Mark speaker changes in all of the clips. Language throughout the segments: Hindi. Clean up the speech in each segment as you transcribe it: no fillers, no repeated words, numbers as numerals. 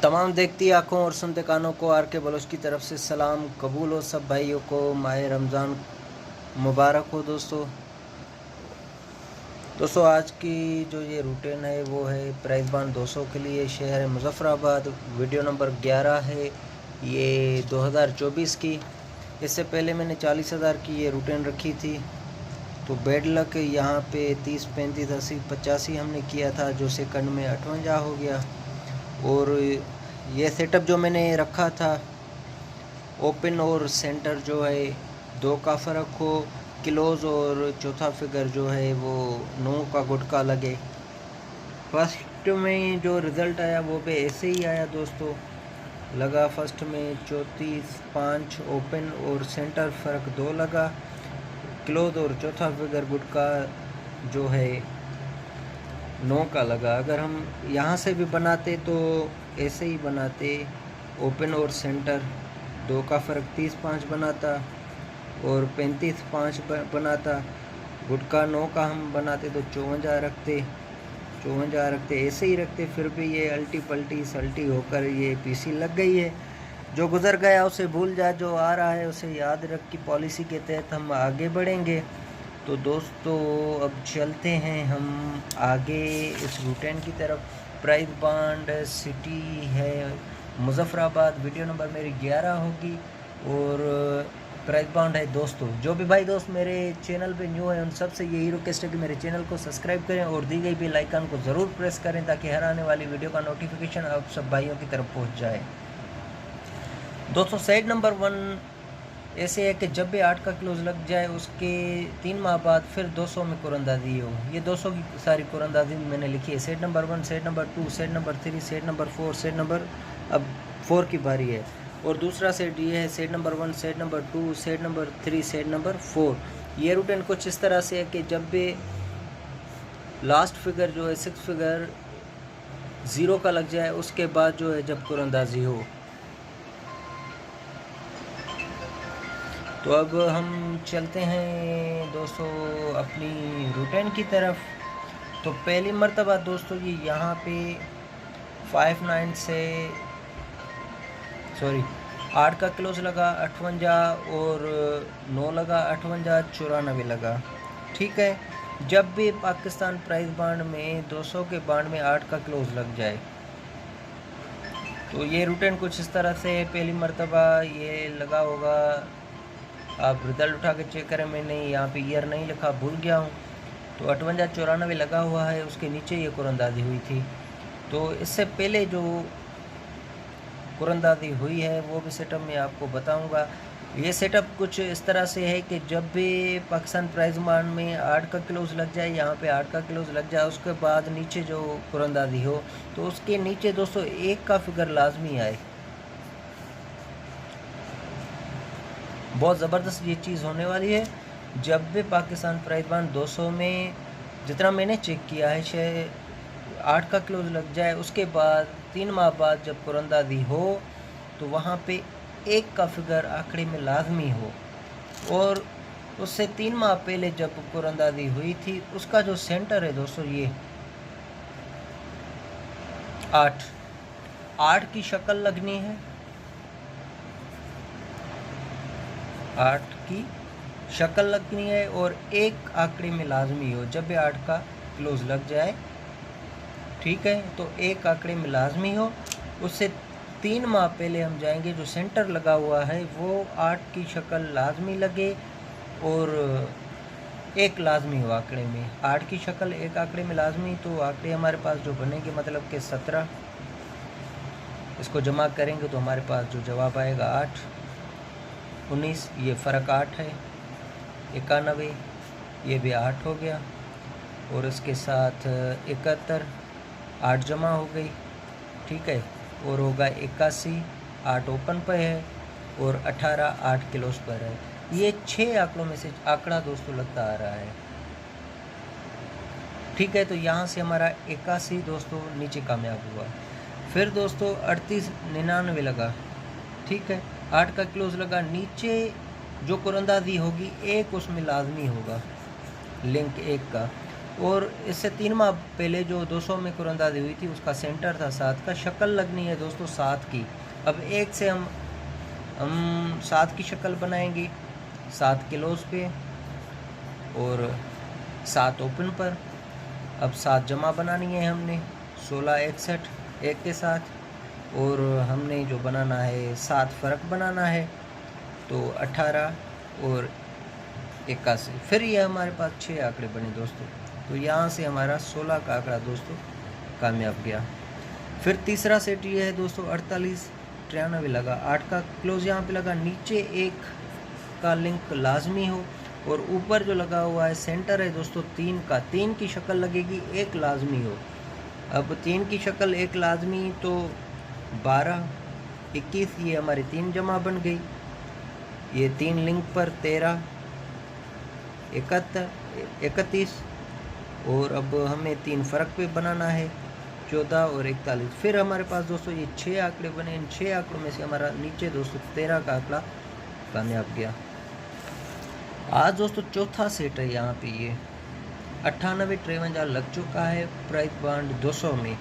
Speaker 1: तमाम देखती आँखों और सुनते कानों को आर के बलोच की तरफ से सलाम कबूल हो। सब भाइयों को माह रमज़ान मुबारक हो। दोस्तों आज की जो ये रूटीन है वो है प्राइस बांड 200 के लिए शहर मुजफ्फराबाद। वीडियो नंबर 11 है ये 2024 की। इससे पहले मैंने 40,000 की ये रूटीन रखी थी। तो बेड लक यहाँ पे 30, 35, 80, 85 हमने किया था, जो सेकंड में 58 हो गया। और ये सेटअप जो मैंने रखा था ओपन और सेंटर जो है 2 का फ़र्क हो, क्लोज और चौथा फिगर जो है वो 9 का गुटका लगे। फर्स्ट में जो रिज़ल्ट आया वो पे ऐसे ही आया दोस्तों, लगा फर्स्ट में 34, 5 ओपन और सेंटर फ़र्क 2 लगा, क्लोज और चौथा फिगर गुटका जो है 9 का लगा। अगर हम यहाँ से भी बनाते तो ऐसे ही बनाते, ओपन और सेंटर 2 का फ़र्क 30, 5 बनाता और 35, 5 बनाता। गुटका 9 का हम बनाते तो 54 रखते, ऐसे ही रखते। फिर भी ये अल्टी पल्टी सल्टी होकर ये पीसी लग गई है। जो गुज़र गया उसे भूल जा, जो आ रहा है उसे याद रख की पॉलिसी के तहत हम आगे बढ़ेंगे। तो दोस्तों अब चलते हैं हम आगे इस रूटीन की तरफ। प्राइस बांड सिटी है मुजफ्फराबाद, वीडियो नंबर मेरी 11 होगी और प्राइस बांड है दोस्तों। जो भी भाई दोस्त मेरे चैनल पे न्यू है उन सबसे यही रिक्वेस्ट है कि मेरे चैनल को सब्सक्राइब करें और दी गई बेल आइकन को ज़रूर प्रेस करें ताकि हर आने वाली वीडियो का नोटिफिकेशन आप सब भाइयों की तरफ पहुँच जाए। दोस्तों सेट नंबर 1 ऐसे है कि जब भी 8 का क्लोज लग जाए उसके 3 माह बाद फिर 200 में कुरंदाजी हो। ये 200 की सारी कुरंदाजी मैंने लिखी है। Set number 1, set number 2, set number 3, set number 4, set number अब 4 की बारी है। और दूसरा सेट ये है set number 1, set number 2, set number 3, set number 4। ये रूटीन कुछ इस तरह से है कि जब भी लास्ट फिगर जो है 6 फिगर 0 का लग जाए उसके बाद जो है जब कुरंदाजी हो। तो अब हम चलते हैं दोस्तों अपनी रूटीन की तरफ। तो पहली मर्तबा दोस्तों ये यहाँ पे 59 से 8 का क्लोज लगा 58 और 9 लगा 58, 94 लगा। ठीक है, जब भी पाकिस्तान प्राइस बांड में 200 के बांड में 8 का क्लोज लग जाए तो ये रूटीन कुछ इस तरह से। पहली मर्तबा ये लगा होगा, आप रिजल्ट उठा के चेक करें, मैंने यहाँ पे ईयर नहीं लिखा, भूल गया हूँ। तो 58, 94 लगा हुआ है, उसके नीचे ये कुरंदाजी हुई थी। तो इससे पहले जो कुरंदाजी हुई है वो भी सेटअप मैं आपको बताऊंगा। ये सेटअप कुछ इस तरह से है कि जब भी पाकिस्तान प्राइस बांड में 8 का क्लोज लग जाए, यहाँ पे 8 का क्लोज लग जाए, उसके बाद नीचे जो कुरंदाजी हो तो उसके नीचे दोस्तों 1 का फिगर लाजमी आए। बहुत ज़बरदस्त ये चीज़ होने वाली है। जब भी पाकिस्तान प्राइस बांड 200 में जितना मैंने चेक किया है 8 का क्लोज लग जाए, उसके बाद 3 माह बाद जब कुरंदाजी हो तो वहाँ पे 1 का फिगर आंकड़े में लाजमी हो। और उससे 3 माह पहले जब कुरंदाजी हुई थी उसका जो सेंटर है दोस्तों ये 8 की शक्ल लगनी है, 8 की शक्ल लगनी है और 1 आंकड़े में लाजमी हो जब भी 8 का क्लोज लग जाए। ठीक है, तो 1 आंकड़े में लाजमी हो। उससे 3 माह पहले हम जाएंगे, जो सेंटर लगा हुआ है वो 8 की शक्ल लाजमी लगे और 1 लाजमी हो आंकड़े में। 8 की शक्ल 1 आंकड़े में लाजमी, तो आंकड़े हमारे पास जो बनेंगे मतलब कि 17, इसको जमा करेंगे तो हमारे पास जो जवाब आएगा 8, 19, ये फ़र्क 8 है, 91 ये भी 8 हो गया और इसके साथ 71, 8 जमा हो गई। ठीक है, और होगा 81, 8 ओपन पर है और 18, 8 क्लोज पर है। ये 6 आंकड़ों में से आंकड़ा दोस्तों लगता आ रहा है। ठीक है, तो यहाँ से हमारा 81 दोस्तों नीचे कामयाब हुआ। फिर दोस्तों 38, 99 लगा। ठीक है, 8 का क्लोज लगा, नीचे जो कुरंदाजी होगी 1 उसमें लाजमी होगा, लिंक 1 का। और इससे 3 माह पहले जो 200 में कुरंदाजी हुई थी उसका सेंटर था 7 का। शक्ल लगनी है दोस्तों 7 की। अब 1 से हम 7 की शक्ल बनाएंगे 7 किलोस पे और 7 ओपन पर। अब 7 जमा बनानी है हमने 16 61 1 के साथ, और हमने जो बनाना है 7 फ़र्क बनाना है तो 18 और 81। फिर ये हमारे पास 6 आंकड़े बने दोस्तों। तो यहाँ से हमारा 16 का आंकड़ा दोस्तों कामयाब गया। फिर तीसरा सेट ये है दोस्तों 48 93 लगा, 8 का क्लोज यहाँ पे लगा, नीचे 1 का लिंक लाजमी हो और ऊपर जो लगा हुआ है सेंटर है दोस्तों 3 का, 3 की शक्ल लगेगी 1 लाजमी हो। अब 3 की शक्ल 1 लाजमी तो 12 21 ये हमारी 3 जमा बन गई, ये 3 लिंक पर 13 71 31, और अब हमें 3 फ़र्क पे बनाना है 14 और 41। फिर हमारे पास दोस्तों ये 6 आंकड़े बने। इन 6 आंकड़ों में से हमारा नीचे दोस्तों 13 का आंकड़ा कामयाब गया। आज दोस्तों चौथा सेट है यहाँ पे ये 98 53 लग चुका है प्राइस बांड 200 में।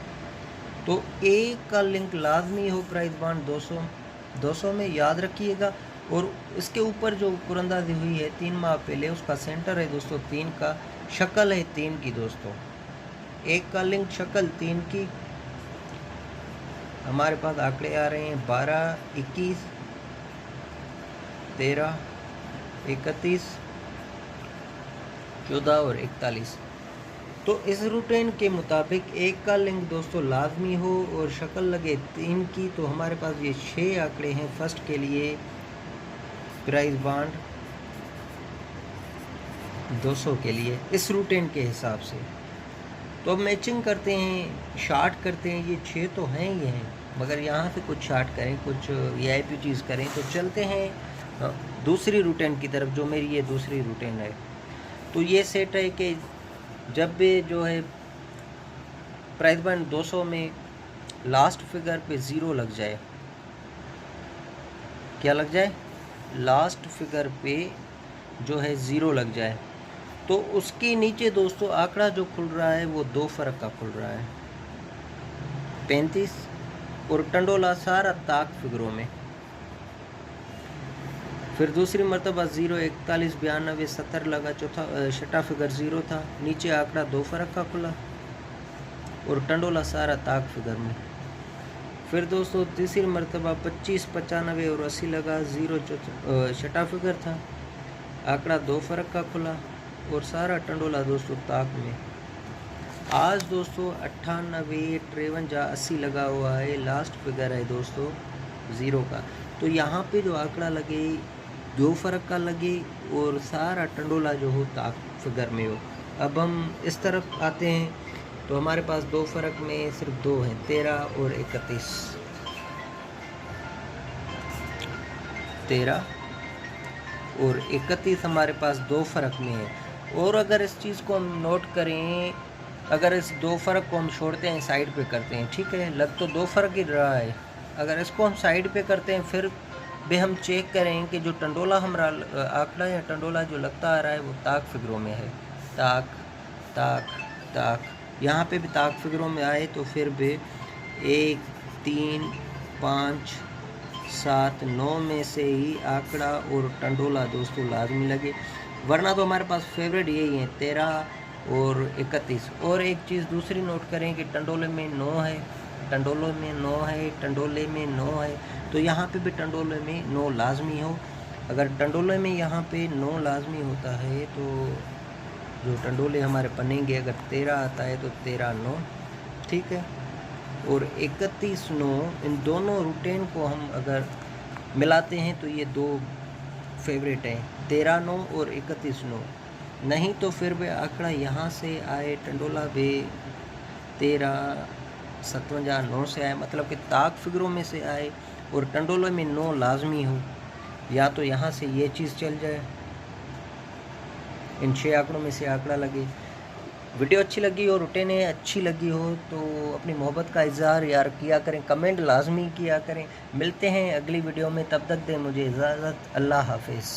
Speaker 1: तो 1 का लिंक लाजमी हो प्राइस बांड 200 में, याद रखिएगा। और इसके ऊपर जो कुरंदाजी हुई है 3 माह पहले उसका सेंटर है दोस्तों 3 का, शक्ल है 3 की दोस्तों, 1 का लिंक शक्ल 3 की। हमारे पास आंकड़े आ रहे हैं 12 21 13 31 14 और 41। तो इस रूटीन के मुताबिक 1 का लिंक दोस्तों लाजमी हो और शक्ल लगे 3 की। तो हमारे पास ये 6 आंकड़े हैं फर्स्ट के लिए प्राइस बांड 200 के लिए इस रूटीन के हिसाब से। तो अब मैचिंग करते हैं, शार्ट करते हैं। ये 6 तो हैं ये हैं, मगर यहाँ से कुछ शार्ट करें, कुछ वीआईपी चीज़ करें। तो चलते हैं दूसरी रूटीन की तरफ, जो मेरी ये दूसरी रूटीन है। तो ये सेट है कि जब भी जो है प्राइस बांड 200 में लास्ट फिगर पे 0 लग जाए, क्या लग जाए, लास्ट फिगर पे जो है 0 लग जाए, तो उसके नीचे दोस्तों आंकड़ा जो खुल रहा है वो 2 फ़र्क का खुल रहा है 35 और टंडोला सारा ताक फिगरों में। फिर दूसरी मरतबा 0 41 92 70 लगा, छठा फिगर 0 था, नीचे आंकड़ा 2 फ़र्क का खुला और टंडोला सारा ताक फिगर में। फिर दोस्तों तीसरी मरतबा 25 95 और 80 लगा, 0 छठा फिगर था, आंकड़ा 2 फ़र्क का खुला और सारा टंडोला दोस्तों ताक में। आज दोस्तों 98 53 80 लगा हुआ है, लास्ट फिगर है दोस्तों 0 का। तो यहाँ पे जो आंकड़ा लगे 2 फ़र्क का लगे और सारा टंडोला जो हो ताक फिगर में हो। अब हम इस तरफ आते हैं तो हमारे पास 2 फ़र्क में सिर्फ 2 हैं, 13 और 31। 13 और 31 हमारे पास 2 फ़र्क में है। और अगर इस चीज़ को हम नोट करें, अगर इस 2 फ़र्क को हम छोड़ते हैं, साइड पे करते हैं, ठीक है, लग तो 2 फ़र्क ही रहा है। अगर इसको हम साइड पे करते हैं फिर भी हम चेक करें कि जो टंडोला हमारा आंकड़ा या टंडोला जो लगता आ रहा है वो ताक फिगरों में है। ताक ताक ताक, यहाँ पे भी ताक फिगरों में आए तो फिर भी 1 3 5 7 9 में से ही आंकड़ा और टंडोला दोस्तों लाजमी लगे, वरना तो हमारे पास फेवरेट यही है 13 और 31। और एक चीज़ दूसरी नोट करें कि टंडोले में 9 है, टंडोले में 9 है, टंडोले में 9 है, तो यहाँ पे भी टंडोले में 9 लाजमी हो। अगर टंडोले में यहाँ पे 9 लाजमी होता है तो जो टंडोले हमारे बनेंगे, अगर 13 आता है तो 13 9, ठीक है, और 31 9, इन दोनों रूटीन को हम अगर मिलाते हैं तो ये 2 फेवरेट हैं, 13 9 और 31 9। नहीं तो फिर भी आंकड़ा यहाँ से आए, टंडोला भी 13 57 9 से आए, मतलब कि ताक फिगरों में से आए और टंडोले में 9 लाजमी हो, या तो यहाँ से ये चीज़ चल जाए, इन 6 आंकड़ों में से आंकड़ा लगे। वीडियो अच्छी लगी और रूटीनें अच्छी लगी हो तो अपनी मोहब्बत का इज़हार यार किया करें, कमेंट लाजमी किया करें। मिलते हैं अगली वीडियो में, तब तक दें मुझे इजाज़त। अल्लाह हाफिज़।